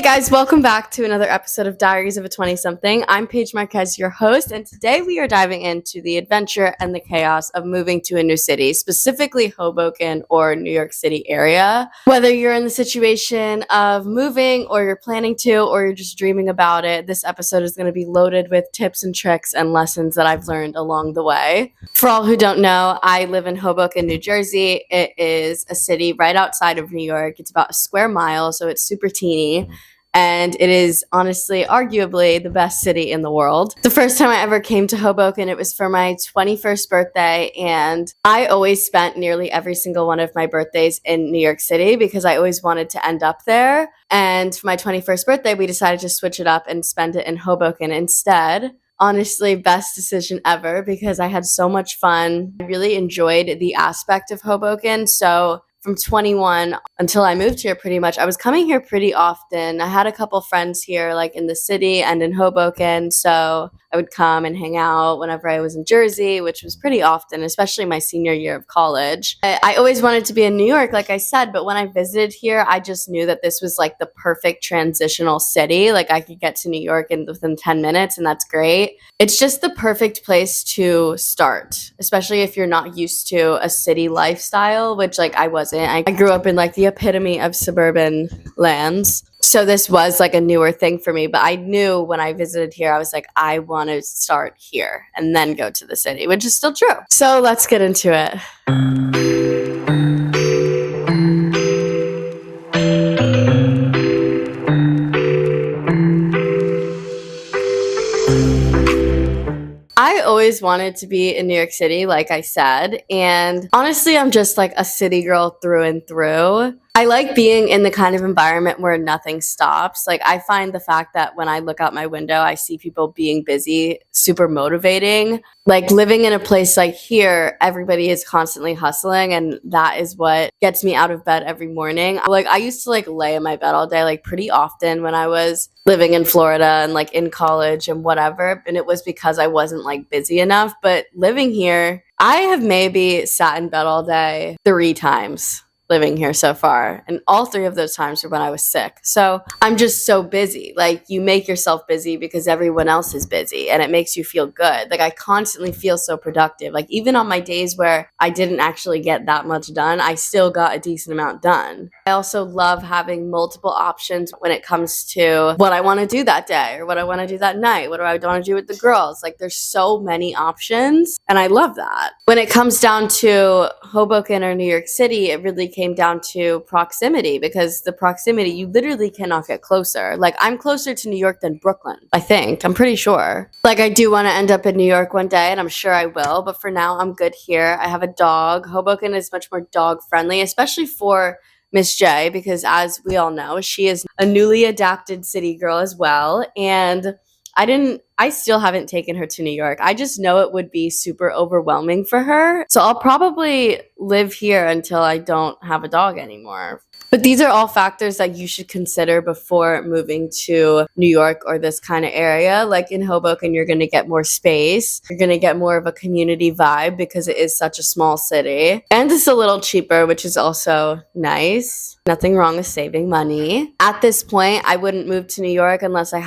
Hey guys, welcome back to another episode of Diaries of a 20-something. I'm Paige Marquez, your host, and today we are diving into the adventure and the chaos of moving to a new city, specifically Hoboken or New York City area. Whether you're in the situation of moving or you're planning to or you're just dreaming about it, this episode is going to be loaded with tips and tricks and lessons that I've learned along the way. For all who don't know, I live in Hoboken, New Jersey. It is a city right outside of New York. It's about a square mile, so it's super teeny. And it is honestly, arguably, the best city in the world. The first time I ever came to Hoboken, it was for my 21st birthday, and I always spent nearly every single one of my birthdays in New York City because I always wanted to end up there. And for my 21st birthday, we decided to switch it up and spend it in Hoboken instead. Honestly, best decision ever because I had so much fun. I really enjoyed the aspect of Hoboken. So from 21 until I moved here, pretty much, I was coming here pretty often. I had a couple friends here, like in the city and in Hoboken, so I would come and hang out whenever I was in Jersey, which was pretty often, especially my senior year of college. I always wanted to be in New York, like I said, but when I visited here, I just knew that this was like the perfect transitional city. Like I could get to New York within 10 minutes, and that's great. It's just the perfect place to start, especially if you're not used to a city lifestyle, which like I wasn't. I grew up in like the epitome of suburban lands. So this was like a newer thing for me, but I knew when I visited here, I was like, I want to start here and then go to the city, which is still true. So let's get into it. I always wanted to be in New York City, like I said, and honestly, I'm just like a city girl through and through. I like being in the kind of environment where nothing stops. Like I find the fact that when I look out my window, I see people being busy, super motivating. Like living in a place like here, everybody is constantly hustling, and that is what gets me out of bed every morning. Like I used to like lay in my bed all day, like pretty often when I was living in Florida and like in college and whatever, and it was because I wasn't like busy enough. But living here, I have maybe sat in bed all day 3 times living here so far, and all 3 of those times were when I was sick. So I'm just so busy. Like you make yourself busy because everyone else is busy, and it makes you feel good. Like I constantly feel so productive. Like even on my days where I didn't actually get that much done, I still got a decent amount done. I also love having multiple options when it comes to what I want to do that day or what I want to do that night. What do I want to do with the girls? Like there's so many options, and I love that. When it comes down to Hoboken or New York City, it really came down to proximity, because the proximity, you literally cannot get closer. Like I'm closer to New York than Brooklyn, I think. I'm pretty sure. Like I do want to end up in New York one day, and I'm sure I will, but for now I'm good here. I have a dog. Hoboken is much more dog friendly, especially for Miss J, because as we all know, she is a newly adapted city girl as well. And I still haven't taken her to New York. I just know it would be super overwhelming for her. So I'll probably live here until I don't have a dog anymore. But these are all factors that you should consider before moving to New York or this kind of area. Like in Hoboken, you're going to get more space. You're going to get more of a community vibe because it is such a small city. And it's a little cheaper, which is also nice. Nothing wrong with saving money. At this point, I wouldn't move to New York unless I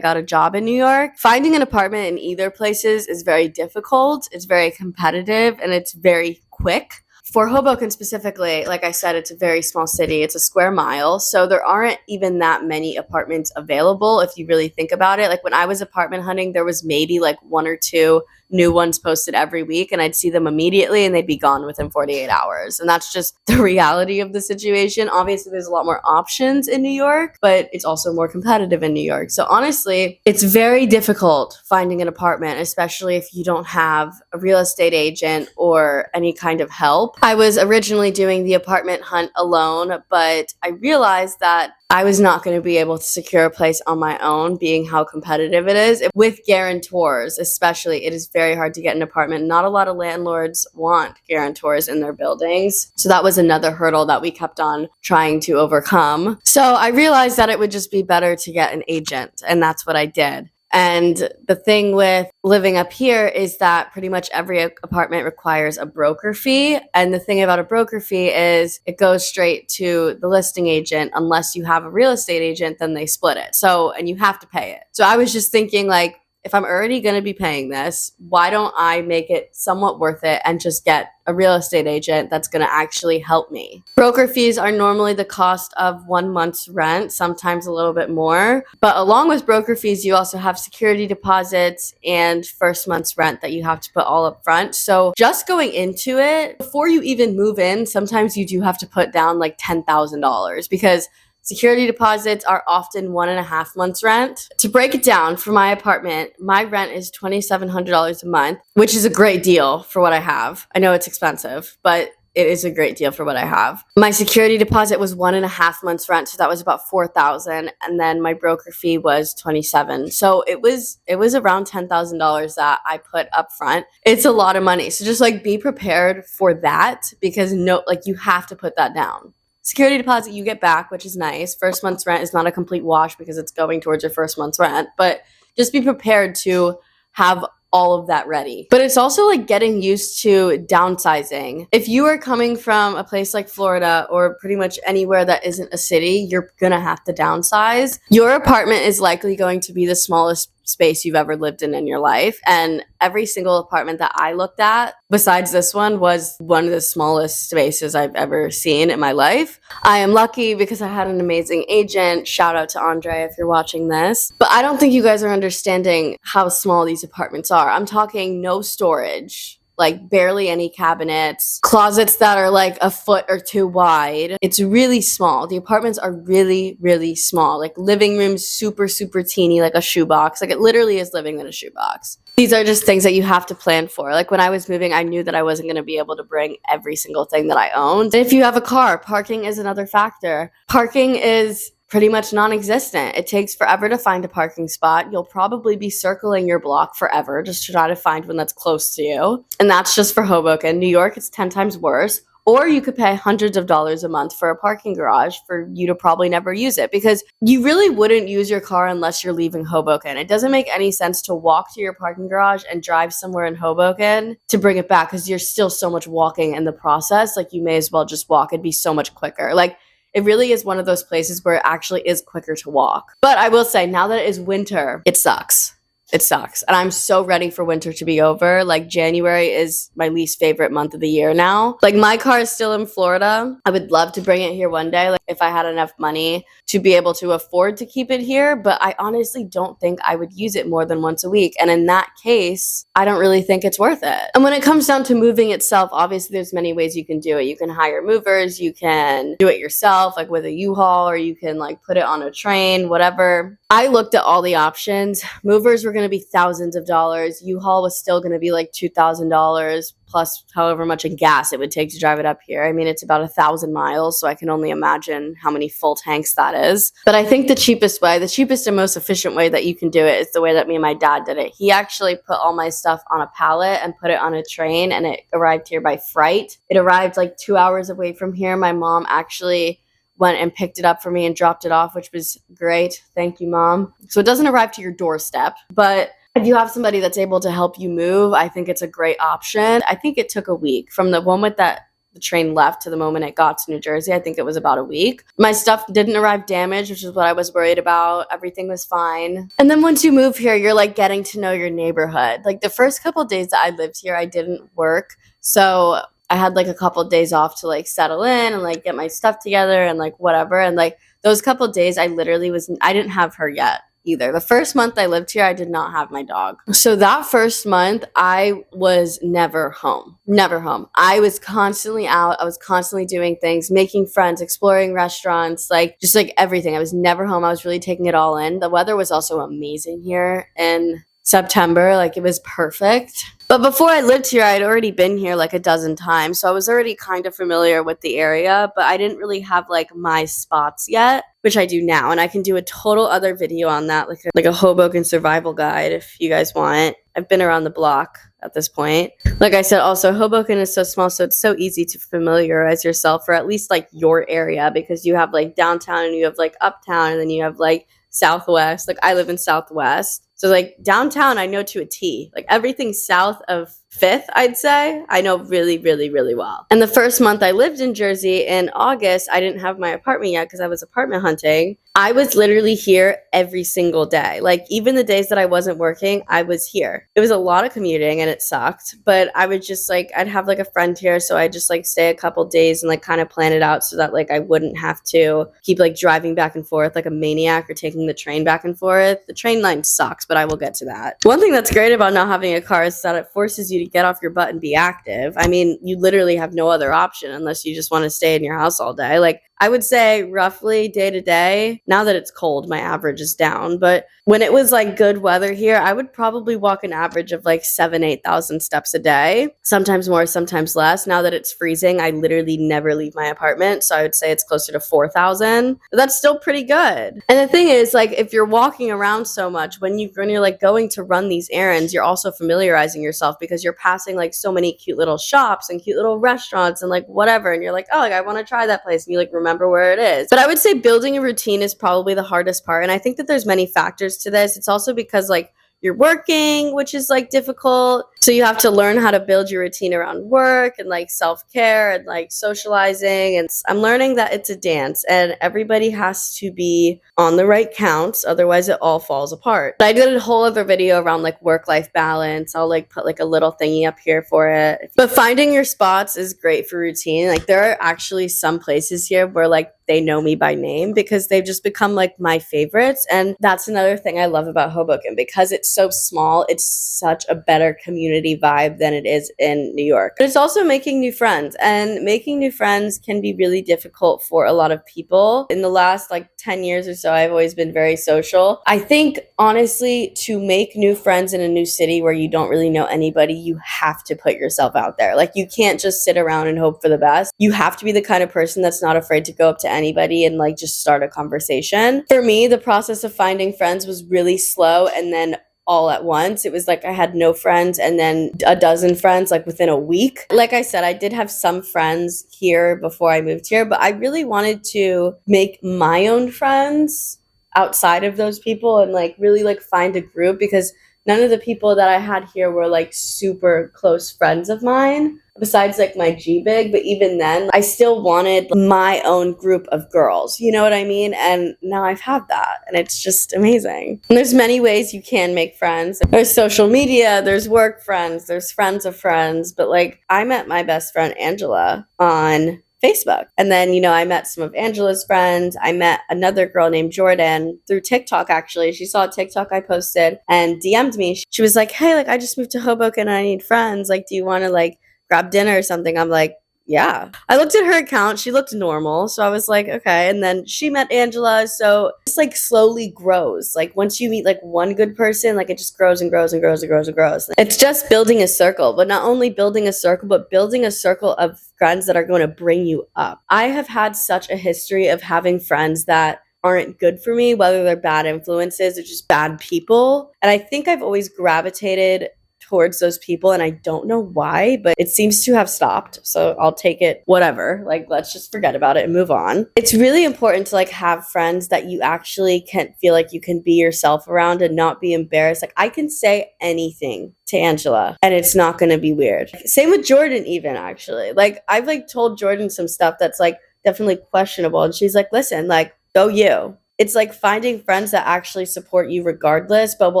got a job in New York. Finding an apartment in either places is very difficult. It's very competitive, and it's very quick. For Hoboken specifically, like I said, it's a very small city. It's a square mile, so there aren't even that many apartments available if you really think about it. Like when I was apartment hunting, there was maybe like 1 or 2 new ones posted every week, and I'd see them immediately and they'd be gone within 48 hours. And that's just the reality of the situation. Obviously, there's a lot more options in New York, but it's also more competitive in New York. So honestly, it's very difficult finding an apartment, especially if you don't have a real estate agent or any kind of help. I was originally doing the apartment hunt alone, but I realized that I was not going to be able to secure a place on my own, being how competitive it is. With guarantors, especially, it is very hard to get an apartment. Not a lot of landlords want guarantors in their buildings. So that was another hurdle that we kept on trying to overcome. So I realized that it would just be better to get an agent, and that's what I did. And the thing with living up here is that pretty much every apartment requires a broker fee. And the thing about a broker fee is it goes straight to the listing agent. Unless you have a real estate agent, then they split it. So, and you have to pay it. So I was just thinking, like, if I'm already going to be paying this, why don't I make it somewhat worth it and just get a real estate agent that's going to actually help me? Broker fees are normally the cost of 1 month's rent, sometimes a little bit more. But along with broker fees, you also have security deposits and first month's rent that you have to put all up front. So just going into it, before you even move in, sometimes you do have to put down like $10,000 because security deposits are often 1.5 months rent. To break it down, for my apartment, my rent is $2,700 a month, which is a great deal for what I have. I know it's expensive, but it is a great deal for what I have. My security deposit was 1.5 months rent, so that was about $4,000, and then my broker fee was $27,000. So it was around $10,000 that I put up front. It's a lot of money, so just like be prepared for that because you have to put that down. Security deposit you get back, which is nice. First month's rent is not a complete wash because it's going towards your first month's rent, but just be prepared to have all of that ready. But it's also like getting used to downsizing. If you are coming from a place like Florida or pretty much anywhere that isn't a city, you're gonna have to downsize. Your apartment is likely going to be the smallest space you've ever lived in your life. And every single apartment that I looked at, besides this was one of the smallest spaces I've ever seen in my life. I am lucky because I had an amazing agent. Shout out to Andre if you're watching this. But I don't think you guys are understanding how small these apartments are. I'm talking no storage. Like barely any cabinets, closets that are like a foot or two wide. It's really small. The apartments are really, really small. Like living rooms, super, super teeny, like a shoebox. Like it literally is living in a shoebox. These are just things that you have to plan for. Like when I was moving, I knew that I wasn't going to be able to bring every single thing that I owned. If you have a car, parking is another factor. Parking is pretty much non-existent. It takes forever to find a parking spot. You'll probably be circling your block forever just to try to find one that's close to you. And that's just for Hoboken. New York, it's 10 times worse. Or you could pay hundreds of dollars a month for a parking garage for you to probably never use it because you really wouldn't use your car unless you're leaving Hoboken. It doesn't make any sense to walk to your parking garage and drive somewhere in Hoboken to bring it back because you're still so much walking in the process. Like you may as well just walk. It'd be so much quicker. Like it really is one of those places where it actually is quicker to walk. But I will say, now that it is winter, it sucks. It sucks. And I'm so ready for winter to be over. Like January is my least favorite month of the year now. Like my car is still in Florida. I would love to bring it here one day, like if I had enough money to be able to afford to keep it here. But I honestly don't think I would use it more than once a week. And in that case, I don't really think it's worth it. And when it comes down to moving itself, obviously there's many ways you can do it. You can hire movers, you can do it yourself, like with a U-Haul, or you can like put it on a train, whatever. I looked at all the options. Movers were going to be thousands of dollars. U-Haul was still going to be like $2,000 plus however much in gas it would take to drive it up here. I mean, it's about 1,000 miles, so I can only imagine how many full tanks that is. But I think the cheapest and most efficient way that you can do it is the way that me and my dad did it. He actually put all my stuff on a pallet and put it on a train, and it arrived here by freight. It arrived like 2 hours away from here. My mom actually went and picked it up for me and dropped it off, which was great. Thank you, Mom. So it doesn't arrive to your doorstep, but if you have somebody that's able to help you move, I think it's a great option. I think it took a week from the moment that the train left to the moment it got to New Jersey. I think it was about a week. My stuff didn't arrive damaged, which is what I was worried about. Everything was fine. And then once you move here, you're like getting to know your neighborhood. Like the first couple of days that I lived here, I didn't work. So I had like a couple of days off to like settle in and like get my stuff together and like whatever. And like those couple of days, I didn't have her yet either. The first month I lived here, I did not have my dog. So that first month, I was never home. Never home. I was constantly out. I was constantly doing things, making friends, exploring restaurants, like just like everything. I was never home. I was really taking it all in. The weather was also amazing here in September. Like it was perfect. But before I lived here, I had already been here like a dozen times. So I was already kind of familiar with the area, but I didn't really have like my spots yet, which I do now. And I can do a total other video on that, like a Hoboken survival guide if you guys want. I've been around the block at this point. Like I said, also Hoboken is so small, so it's so easy to familiarize yourself for at least like your area because you have like downtown and you have like uptown and then you have like Southwest. Like I live in Southwest. So like downtown, I know to a T. Like everything south of 5th, I'd say, I know really, really, really well. And the first month I lived in Jersey in August, I didn't have my apartment yet because I was apartment hunting. I was literally here every single day. Like even the days that I wasn't working, I was here. It was a lot of commuting and it sucked, but I would just like, I'd have like a friend here. So I'd just like stay a couple days and like kind of plan it out so that like I wouldn't have to keep like driving back and forth like a maniac or taking the train back and forth. The train line sucks, but I will get to that. One thing that's great about not having a car is that it forces you to get off your butt and be active. I mean, you literally have no other option unless you just want to stay in your house all day. Like I would say roughly day to day, now that it's cold, my average is down. But when it was like good weather here, I would probably walk an average of like 8,000 steps a day, sometimes more, sometimes less. Now that it's freezing, I literally never leave my apartment. So I would say it's closer to 4,000. But that's still pretty good. And the thing is, like, if you're walking around so much, when you're like going to run these errands, you're also familiarizing yourself because you're passing like so many cute little shops and cute little restaurants and like whatever. And you're like, oh, like I want to try that place. And you like remember where it is. But I would say building a routine is probably the hardest part. And I think that there's many factors to this. It's also because like you're working, which is like difficult. So you have to learn how to build your routine around work and like self-care and like socializing. And I'm learning that it's a dance and everybody has to be on the right counts. Otherwise it all falls apart. But I did a whole other video around like work-life balance. I'll like put like a little thingy up here for it. But finding your spots is great for routine. Like there are actually some places here where like they know me by name because they've just become like my favorites. And that's another thing I love about Hoboken because it's so small. It's such a better community vibe than it is in New York. But it's also making new friends, and making new friends can be really difficult for a lot of people. In the last like 10 years or so, I've always been very social. I think honestly, to make new friends in a new city where you don't really know anybody, you have to put yourself out there. Like you can't just sit around and hope for the best. You have to be the kind of person that's not afraid to go up to anybody and like just start a conversation. For me, the process of finding friends was really slow and then all at once. It was like I had no friends and then a dozen friends like within a week. Like I said, I did have some friends here before I moved here, but I really wanted to make my own friends outside of those people and like really like find a group because none of the people that I had here were like super close friends of mine. Besides like my G-Big, but even then, I still wanted my own group of girls, you know what I mean? And now I've had that, and it's just amazing. And there's many ways you can make friends. There's social media, there's work friends, there's friends of friends, but like I met my best friend Angela on Facebook. And then, you know, I met some of Angela's friends. I met another girl named Jordan through TikTok, actually. She saw a TikTok I posted and DM'd me. She was like, hey, like I just moved to Hoboken and I need friends. Like, do you want to like grab dinner or something? I'm like, yeah. I looked at her account. She looked normal. So I was like, okay. And then she met Angela. So it's like slowly grows. Like once you meet like one good person, like it just grows and grows and grows and grows and grows. It's just building a circle, but not only building a circle, but building a circle of friends that are going to bring you up. I have had such a history of having friends that aren't good for me, whether they're bad influences or just bad people. And I think I've always gravitated towards those people, and I don't know why, but it seems to have stopped. So I'll take it, whatever. Like, let's just forget about it and move on. It's really important to like have friends that you actually can feel like you can be yourself around and not be embarrassed. Like I can say anything to Angela and it's not going to be weird. Same with Jordan even, actually. Like I've like told Jordan some stuff that's like definitely questionable, and she's like, listen, like go you. It's like finding friends that actually support you regardless, but will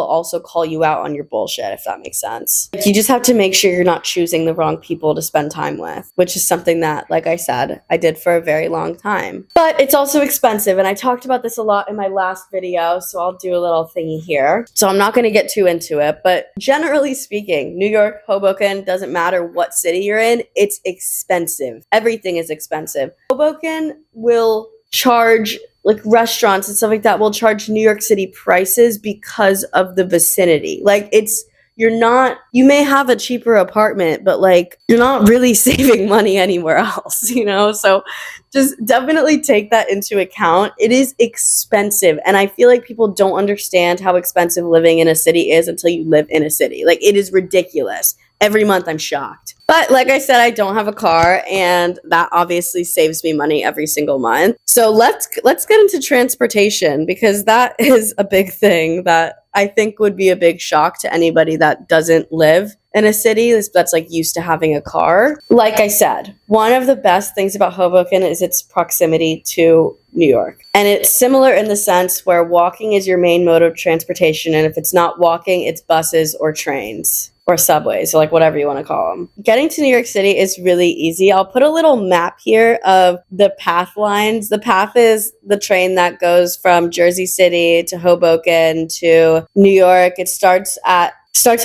also call you out on your bullshit, if that makes sense. Like, you just have to make sure you're not choosing the wrong people to spend time with, which is something that, like I said, I did for a very long time. But it's also expensive, and I talked about this a lot in my last video, so I'll do a little thingy here. So I'm not going to get too into it, but generally speaking, New York, Hoboken, doesn't matter what city you're in, it's expensive. Everything is expensive. Hoboken will charge like restaurants and stuff like that will charge New York City prices because of the vicinity. Like you may have a cheaper apartment, but like you're not really saving money anywhere else, you know? So just definitely take that into account. It is expensive. And I feel like people don't understand how expensive living in a city is until you live in a city. Like it is ridiculous. Every month I'm shocked. But like I said, I don't have a car, and that obviously saves me money every single month. So let's get into transportation, because that is a big thing that I think would be a big shock to anybody that doesn't live in a city that's like used to having a car. Like I said, one of the best things about Hoboken is its proximity to New York. And it's similar in the sense where walking is your main mode of transportation. And if it's not walking, it's buses or trains or subways, or like whatever you want to call them. Getting to New York City is really easy. I'll put a little map here of the path lines. The path is the train that goes from Jersey City to Hoboken to New York. It starts at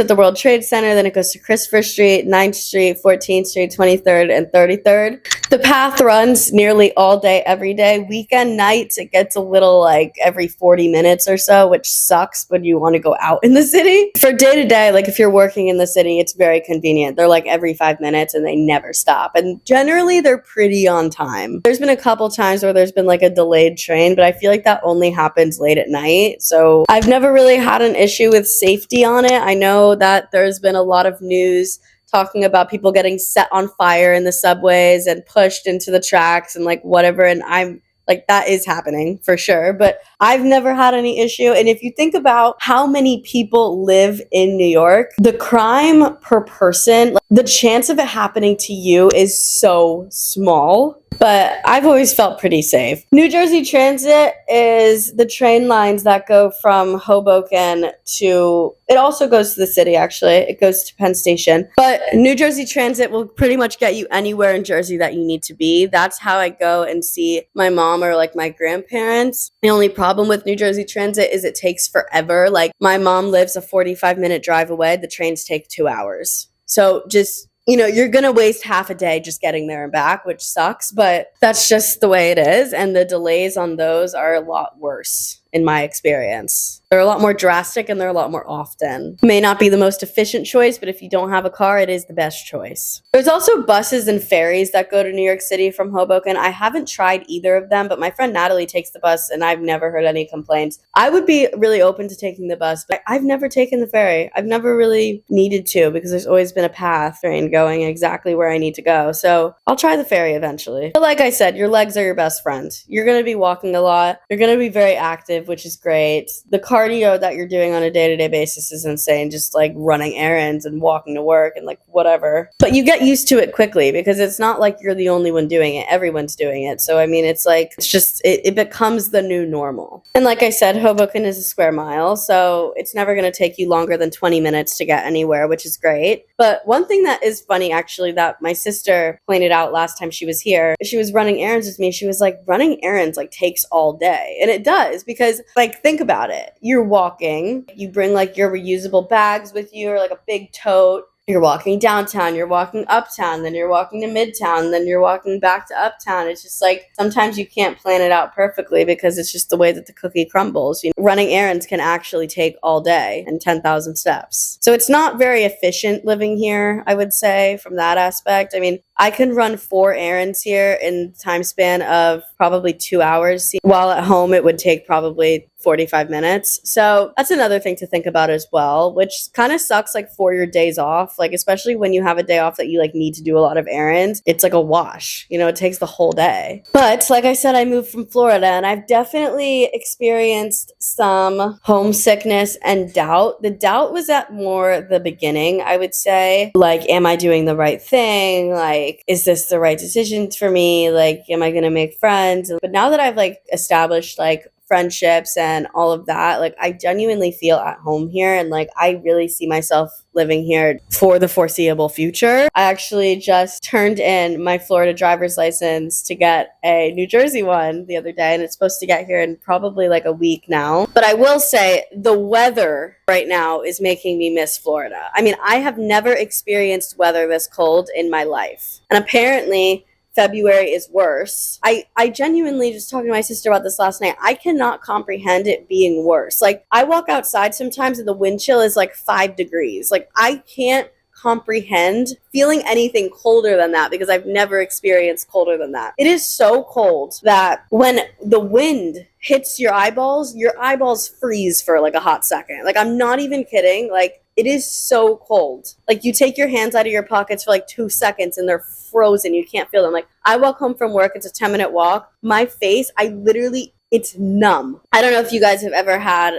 the World Trade Center, then it goes to Christopher Street, 9th Street, 14th Street, 23rd, and 33rd. The path runs nearly all day, every day. Weekend nights, it gets a little like every 40 minutes or so, which sucks when you want to go out in the city. For day to day, like if you're working in the city, it's very convenient. They're like every 5 minutes and they never stop. And generally, they're pretty on time. There's been a couple times where there's been like a delayed train, but I feel like that only happens late at night. So I've never really had an issue with safety on it. I know that there's been a lot of news talking about people getting set on fire in the subways and pushed into the tracks and like whatever. And I'm like, that is happening for sure. But I've never had any issue. And if you think about how many people live in New York, the crime per person, like, the chance of it happening to you is so small. But I've always felt pretty safe. New Jersey Transit is the train lines that go from Hoboken to, it also goes to the city actually. It goes to Penn Station. But New Jersey Transit will pretty much get you anywhere in Jersey that you need to be. That's how I go and see my mom or like my grandparents. The only problem with New Jersey Transit is it takes forever. Like my mom lives a 45-minute drive away. The trains take 2 hours. So just, you know, you're going to waste half a day just getting there and back, which sucks, but that's just the way it is. And the delays on those are a lot worse in my experience. They're a lot more drastic and they're a lot more often. May not be the most efficient choice, but if you don't have a car, it is the best choice. There's also buses and ferries that go to New York City from Hoboken. I haven't tried either of them, but my friend Natalie takes the bus and I've never heard any complaints. I would be really open to taking the bus, but I've never taken the ferry. I've never really needed to because there's always been a path train going exactly where I need to go. So I'll try the ferry eventually. But like I said, your legs are your best friend. You're going to be walking a lot. You're going to be very active, which is great. The cardio that you're doing on a day-to-day basis is insane. Just like running errands and walking to work and like whatever. But you get used to it quickly because it's not like you're the only one doing it. Everyone's doing it. So I mean, it's like, it's just, it becomes the new normal. And like I said, Hoboken is a square mile. So it's never going to take you longer than 20 minutes to get anywhere, which is great. But one thing that is funny actually that my sister pointed out last time she was here, she was running errands with me. She was like, running errands like takes all day. And it does because like, think about it. You're walking, you bring like your reusable bags with you or like a big tote. You're walking downtown, you're walking uptown, then you're walking to midtown, then you're walking back to uptown. It's just like sometimes you can't plan it out perfectly because it's just the way that the cookie crumbles. You know, running errands can actually take all day and 10,000 steps. So it's not very efficient living here, I would say, from that aspect. I mean, I can run 4 errands here in the time span of probably 2 hours, while at home it would take probably 45 minutes. So that's another thing to think about as well, which kind of sucks like for your days off, like especially when you have a day off that you like need to do a lot of errands. It's like a wash, you know, it takes the whole day. But like I said, I moved from Florida and I've definitely experienced some homesickness and doubt. The doubt was at more the beginning, I would say. Like, am I doing the right thing? Like, is this the right decision for me? Like, am I going to make friends? But now that I've like established like friendships and all of that, like I genuinely feel at home here and like I really see myself living here for the foreseeable future. I actually just turned in my Florida driver's license to get a New Jersey one the other day and it's supposed to get here in probably like a week now. But I will say the weather right now is making me miss Florida. I mean, I have never experienced weather this cold in my life. And apparently February is worse. I genuinely, just talking to my sister about this last night, I cannot comprehend it being worse. Like, I walk outside sometimes and the wind chill is like 5 degrees. Like, I can't comprehend feeling anything colder than that because I've never experienced colder than that. It is so cold that when the wind hits your eyeballs freeze for like a hot second. Like, I'm not even kidding. Like, it is so cold. Like, you take your hands out of your pockets for like 2 seconds and they're frozen. You can't feel them. Like, I walk home from work. It's a 10-minute walk. My face, it's numb. I don't know if you guys have ever had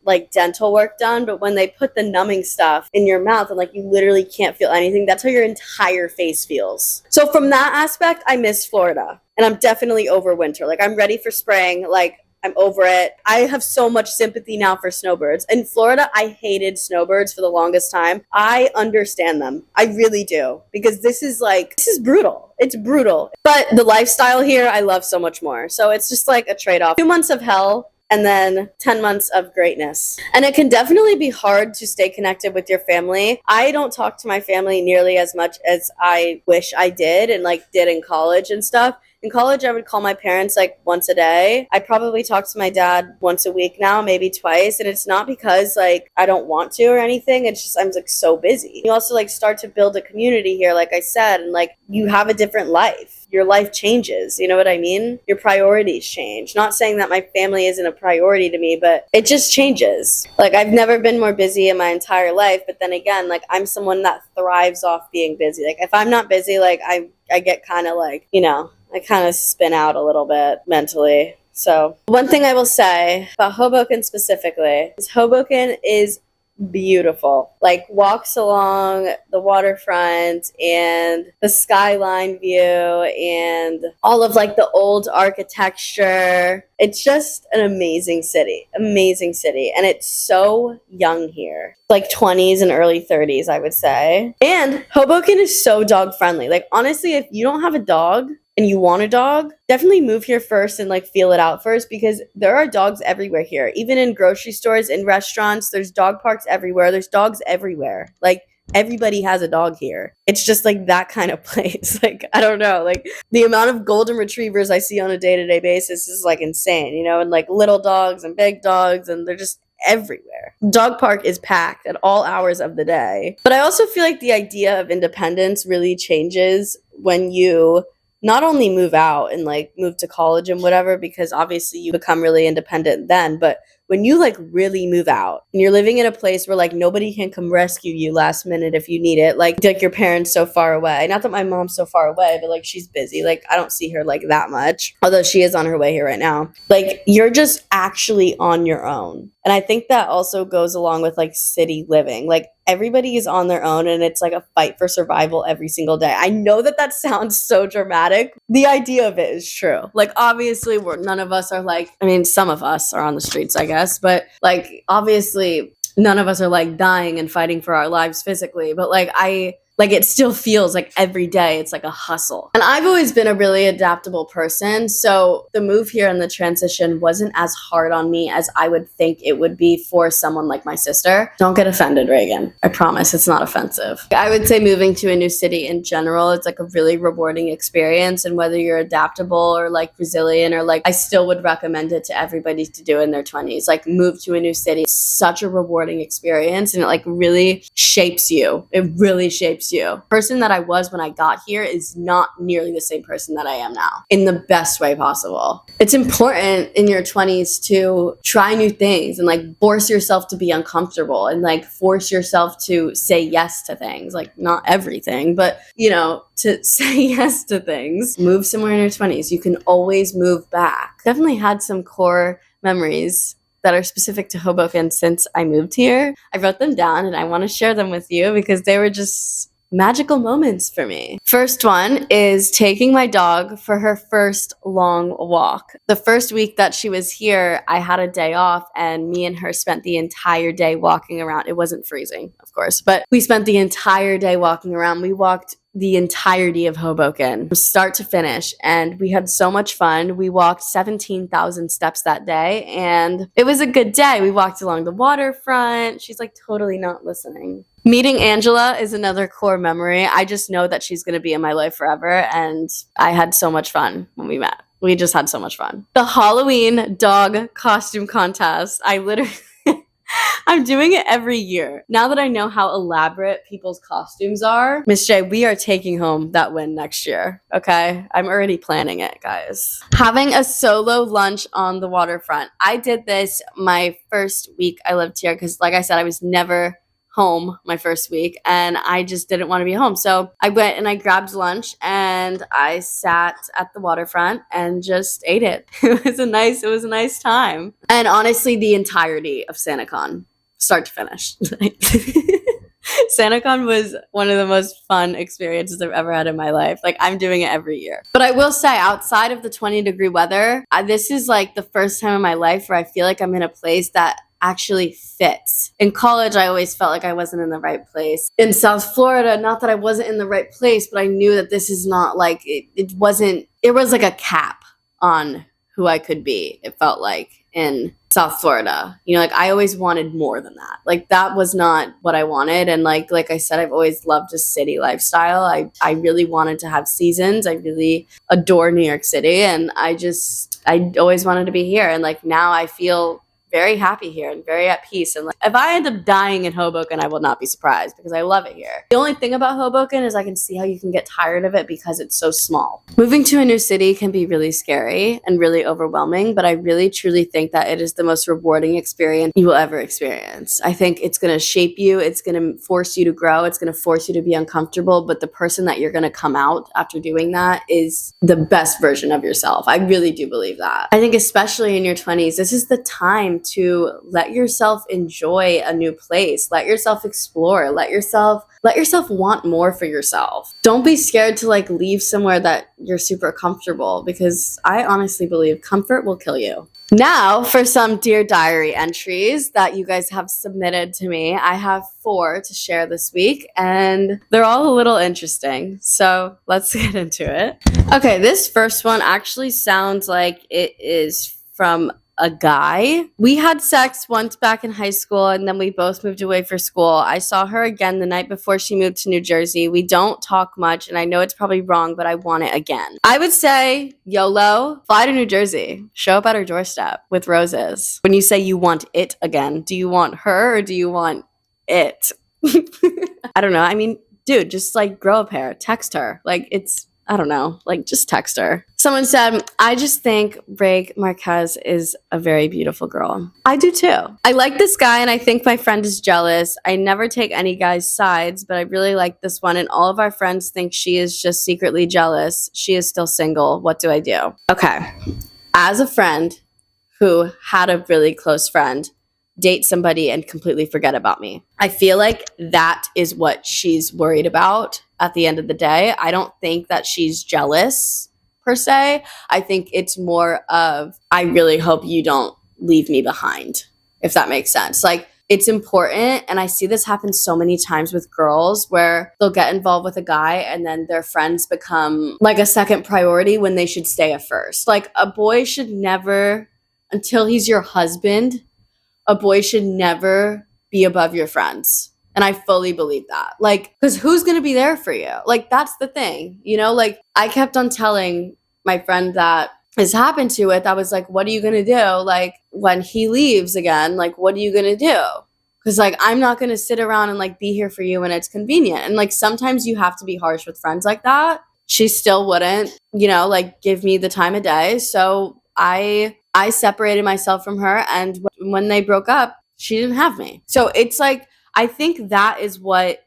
like dental work done, but when they put the numbing stuff in your mouth and like you literally can't feel anything, that's how your entire face feels. So from that aspect, I miss Florida. And I'm definitely over winter. Like, I'm ready for spring. Like, I'm over it. I have so much sympathy now for snowbirds. In Florida, I hated snowbirds for the longest time. I understand them. I really do. Because this is brutal. It's brutal. But the lifestyle here, I love so much more. So it's just like a trade-off. 2 months of hell and then 10 months of greatness. And it can definitely be hard to stay connected with your family. I don't talk to my family nearly as much as I wish I did and like did in college and stuff. In college, I would call my parents like once a day. I probably talk to my dad once a week now, maybe twice. And it's not because like I don't want to or anything. It's just I'm like so busy. You also like start to build a community here, like I said, and like you have a different life. Your life changes. You know what I mean? Your priorities change. Not saying that my family isn't a priority to me, but it just changes. Like I've never been more busy in my entire life. But then again, like I'm someone that thrives off being busy. Like if I'm not busy, like I get kind of like, you know, I kind of spin out a little bit mentally. So one thing I will say about Hoboken specifically is Hoboken is beautiful. Like walks along the waterfront and the skyline view and all of like the old architecture. It's just an amazing city. And it's so young here. Like 20s and early 30s, I would say. And Hoboken is so dog friendly. Like honestly, if you don't have a dog and you want a dog, definitely move here first and like feel it out first because there are dogs everywhere here. Even in grocery stores, in restaurants, there's dog parks everywhere. There's dogs everywhere. Like everybody has a dog here. It's just like that kind of place. Like, I don't know, like the amount of golden retrievers I see on a day-to-day basis is like insane, you know, and like little dogs and big dogs, and they're just everywhere. Dog park is packed at all hours of the day. But I also feel like the idea of independence really changes when you not only move out and like move to college and whatever, because obviously you become really independent then, but when you like really move out and you're living in a place where like nobody can come rescue you last minute if you need it, like your parents so far away. Not that my mom's so far away, but like she's busy. Like I don't see her like that much, although she is on her way here right now. Like you're just actually on your own. And I think that also goes along with like city living. Like everybody is on their own and it's like a fight for survival every single day. I know that that sounds so dramatic. The idea of it is true. Like obviously none of us are like, I mean, some of us are on the streets, I guess, but like obviously none of us are like dying and fighting for our lives physically, but like it still feels like every day it's like a hustle. And I've always been a really adaptable person. So the move here and the transition wasn't as hard on me as I would think it would be for someone like my sister. Don't get offended, Reagan. I promise it's not offensive. I would say moving to a new city in general, it's like a really rewarding experience. And whether you're adaptable or like resilient or like, I still would recommend it to everybody to do in their 20s. Like move to a new city. It's such a rewarding experience and it like really shapes you. It really shapes you. The person that I was when I got here is not nearly the same person that I am now in the best way possible. It's important in your 20s to try new things and like force yourself to be uncomfortable and like force yourself to say yes to things. Like not everything, but you know, to say yes to things. Move somewhere in your 20s. You can always move back. Definitely had some core memories that are specific to Hoboken since I moved here. I wrote them down and I want to share them with you because they were just magical moments for me. First one is taking my dog for her first long walk. The first week that she was here, I had a day off and me and her spent the entire day walking around. It wasn't freezing, of course, but we spent the entire day walking around. We walked the entirety of Hoboken, start to finish, and we had so much fun. We walked 17,000 steps that day, and it was a good day. We walked along the waterfront. She's like totally not listening. Meeting Angela is another core memory. I just know that she's going to be in my life forever, and I had so much fun when we met. We just had so much fun. The Halloween dog costume contest. I'm doing it every year. Now that I know how elaborate people's costumes are, Miss J, we are taking home that win next year, okay? I'm already planning it, guys. Having a solo lunch on the waterfront. I did this my first week I lived here because, like I said, I was never home my first week and I just didn't want to be home. So I went and I grabbed lunch and I sat at the waterfront and just ate it. It was a nice time. And honestly, the entirety of SantaCon, start to finish. SantaCon was one of the most fun experiences I've ever had in my life. Like, I'm doing it every year. But I will say, outside of the 20-degree weather, this is like the first time in my life where I feel like I'm in a place that actually fits. In college, I always felt like I wasn't in the right place. In South Florida, not that I wasn't in the right place, but I knew that this is not like, it was like a cap on who I could be, it felt like, in South Florida. You know, like I always wanted more than that. Like that was not what I wanted. And like I said, I've always loved a city lifestyle. I really wanted to have seasons. I really adore New York City. And I always wanted to be here. And like now I feel very happy here and very at peace. And like, if I end up dying in Hoboken, I will not be surprised because I love it here. The only thing about Hoboken is I can see how you can get tired of it because it's so small. Moving to a new city can be really scary and really overwhelming, but I really truly think that it is the most rewarding experience you will ever experience. I think it's going to shape you. It's going to force you to grow. It's going to force you to be uncomfortable, but the person that you're going to come out after doing that is the best version of yourself. I really do believe that. I think especially in your 20s, this is the time to let yourself enjoy a new place. Let yourself explore. Let yourself want more for yourself. Don't be scared to like leave somewhere that you're super comfortable because I honestly believe comfort will kill you. Now for some Dear Diary entries that you guys have submitted to me. I have 4 to share this week and they're all a little interesting. So let's get into it. Okay, this first one actually sounds like it is from a guy. We had sex once back in high school and then we both moved away for school. I saw her again the night before she moved to New Jersey. We don't talk much and I know it's probably wrong, but I want it again. I would say YOLO, fly to New Jersey, show up at her doorstep with roses. When you say you want it again, do you want her or do you want it? I don't know. I mean, dude, just like grow a pair, text her. Like I don't know, like just text her. Someone said, I just think Ray Marquez is a very beautiful girl. I do too. I like this guy and I think my friend is jealous. I never take any guy's sides, but I really like this one and all of our friends think she is just secretly jealous. She is still single. What do I do? Okay. As a friend who had a really close friend date somebody and completely forget about me, I feel like that is what she's worried about at the end of the day. I don't think that she's jealous per se. I think it's more of, I really hope you don't leave me behind, if that makes sense. Like, it's important, and I see this happen so many times with girls where they'll get involved with a guy and then their friends become like a second priority when they should stay at first. Like, a boy should never, until he's your husband, a boy should never be above your friends. And I fully believe that. Like, because who's going to be there for you? Like, that's the thing, you know? Like, I kept on telling my friend that this happened to it. I was like, what are you going to do? Like, when he leaves again, like, what are you going to do? Because, like, I'm not going to sit around and, like, be here for you when it's convenient. And, like, sometimes you have to be harsh with friends like that. She still wouldn't, you know, like, give me the time of day. So I separated myself from her. And when they broke up, she didn't have me. So it's like, I think that is what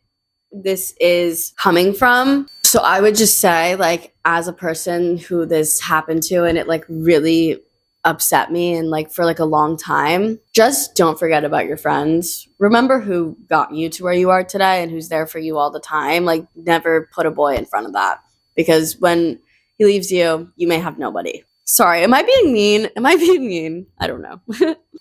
this is coming from. So I would just say, like, as a person who this happened to and it like really upset me and like for like a long time, just don't forget about your friends. Remember who got you to where you are today and who's there for you all the time. Like, never put a boy in front of that, because when he leaves you, you may have nobody. Sorry, am I being mean? I don't know.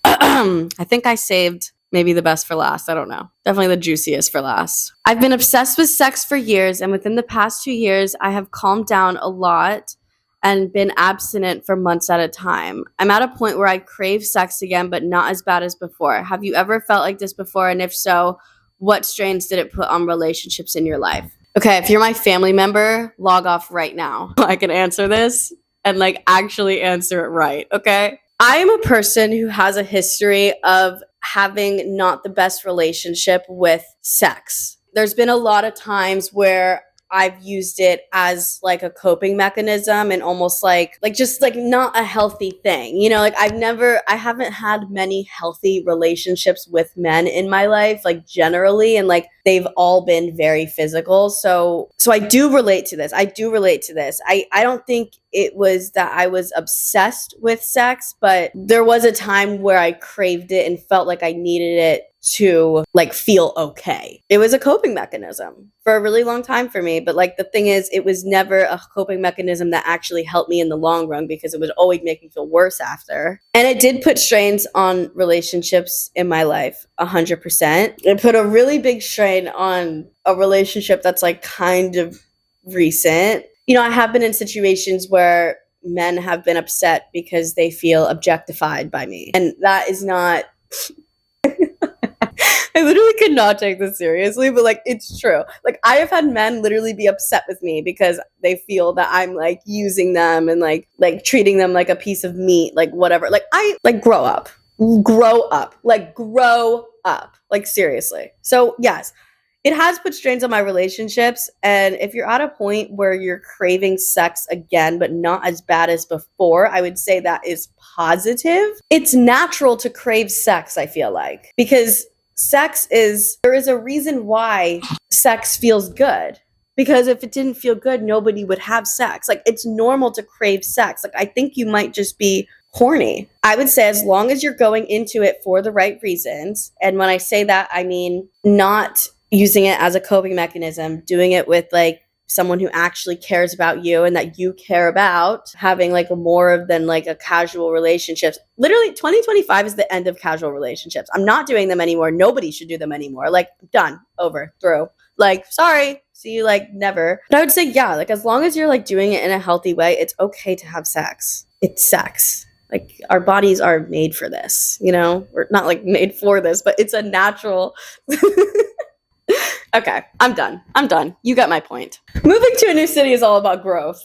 I think I saved maybe the best for last. I don't know. Definitely the juiciest for last. I've been obsessed with sex for years, and within the past 2 years, I have calmed down a lot and been abstinent for months at a time. I'm at a point where I crave sex again, but not as bad as before. Have you ever felt like this before? And if so, what strains did it put on relationships in your life? Okay, if you're my family member, log off right now. I can answer this and like actually answer it right, okay? I am a person who has a history of having not the best relationship with sex. There's been a lot of times where I've used it as like a coping mechanism and almost like just like not a healthy thing. You know, like I haven't had many healthy relationships with men in my life, like generally, and like they've all been very physical. So I do relate to this. I don't think it was that I was obsessed with sex, but there was a time where I craved it and felt like I needed it to like feel okay. It was a coping mechanism for a really long time for me, but like the thing is it was never a coping mechanism that actually helped me in the long run because it would always make me feel worse after. And it did put strains on relationships in my life, 100%. It put a really big strain on a relationship that's like kind of recent. You know, I have been in situations where men have been upset because they feel objectified by me. And that is not I literally could not take this seriously, but like it's true. Like I have had men literally be upset with me because they feel that I'm like using them and like treating them like a piece of meat, like whatever. Like I like grow up. Like seriously. So yes, it has put strains on my relationships. And if you're at a point where you're craving sex again, but not as bad as before, I would say that is positive. It's natural to crave sex, I feel like, because there is a reason why sex feels good. Because if it didn't feel good, nobody would have sex. Like it's normal to crave sex. Like I think you might just be horny. I would say as long as you're going into it for the right reasons. And when I say that, I mean not using it as a coping mechanism, doing it with like someone who actually cares about you and that you care about, having like more than like a casual relationships. Literally 2025 is the end of casual relationships. I'm not doing them anymore. Nobody should do them anymore. Like done, over, through. Like sorry, see you like never. But I would say yeah, like as long as you're like doing it in a healthy way, it's okay to have sex. It's sex. Like our bodies are made for this, you know? We're not like made for this, but it's a natural Okay, I'm done. You got my point. Moving to a new city is all about growth.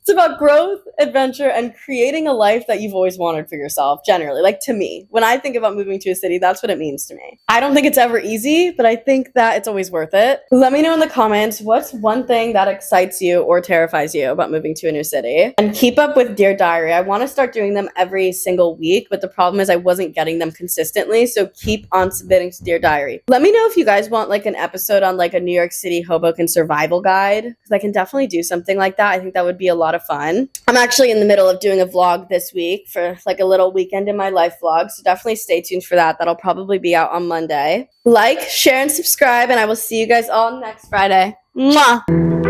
It's about growth, adventure, and creating a life that you've always wanted for yourself, generally. Like to me, when I think about moving to a city, that's what it means to me. I don't think it's ever easy, but I think that it's always worth it. Let me know in the comments what's one thing that excites you or terrifies you about moving to a new city. And keep up with Dear Diary. I want to start doing them every single week, but the problem is I wasn't getting them consistently, so keep on submitting to Dear Diary. Let me know if you guys want like an episode on like a New York City Hoboken survival guide, because I can definitely do something like that. I think that would be a lot of fun. I'm actually in the middle of doing a vlog this week for like a little weekend in my life vlog, so definitely stay tuned for that. That'll probably be out on Monday. Like, share, and subscribe, and I will see you guys all next Friday. Mwah!